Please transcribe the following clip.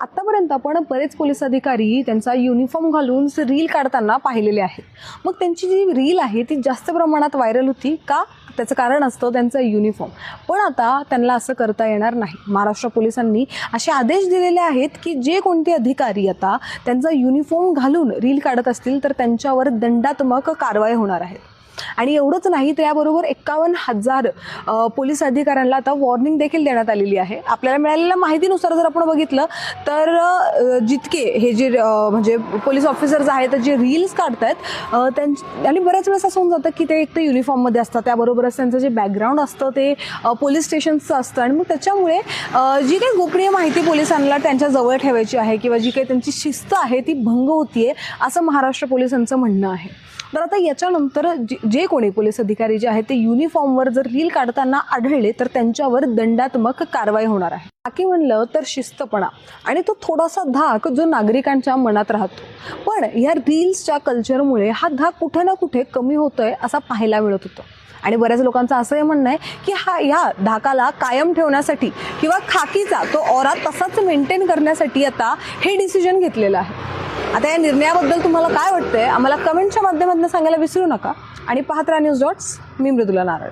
आतापर्यंत आपण बरेच पोलीस अधिकारी त्यांचा युनिफॉर्म घालून रील काढताना पाहिलेले आहेत. मग त्यांची जी रील आहे ती जास्त प्रमाणात व्हायरल होती का? त्याचं कारण असतं त्यांचा युनिफॉर्म. पण आता त्यांना असं करता येणार नाही. महाराष्ट्र पोलिसांनी असे आदेश दिलेले आहेत की जे कोणते अधिकारी आता त्यांचा युनिफॉर्म घालून रील काढत असतील तर त्यांच्यावर दंडात्मक कारवाई होणार आहे. आणि एवढंच नाही, त्याबरोबर 51,000 पोलीस अधिकाऱ्यांना आता वॉर्निंग देखील देण्यात आलेली आहे. आपल्याला मिळालेल्या माहितीनुसार जर आपण बघितलं तर जितके हे जे म्हणजे पोलीस ऑफिसर्स आहेत जे रील्स काढतायत आणि बऱ्याच वेळेस असं होऊन जातं की ते एक तर युनिफॉर्ममध्ये असतात, त्याबरोबरच त्यांचं जे बॅकग्राऊंड असतं ते पोलीस स्टेशनचं असतं आणि मग त्याच्यामुळे जी काही गोपनीय माहिती पोलिसांना त्यांच्या जवळ ठेवायची आहे किंवा जी काही त्यांची शिस्त आहे ती भंग होतीये असं महाराष्ट्र पोलिसांचं म्हणणं आहे. तर आता याच्यानंतर जे कोणी पोलीस अधिकारी जे आहेत ते युनिफॉर्मवर जर रील काढताना आढळले तर त्यांच्यावर दंडात्मक कारवाई होणार आहे. बाकी म्हणलं तर शिस्तपणा आणि तो थोडासा धाक जो नागरिकांच्या मनात राहतो. पण या रील्सच्या कल्चरमुळे हा धाक कुठे ना कुठे कमी होतोय असं पाहायला मिळत होतं. आणि बऱ्याच लोकांचं असंही म्हणणं आहे की या धाकाला कायम ठेवण्यासाठी किंवा खाकीचा तो ऑरा तसाच मेंटेन करण्यासाठी आता हे डिसिजन घेतलेलं आहे. आता या निर्णयाबद्दल तुम्हाला काय वाटतंय आम्हाला कमेंटच्या माध्यमातून सांगायला विसरू नका आणि पाहत राहा न्यूज डॉट्स. मी मृदुला नारळ.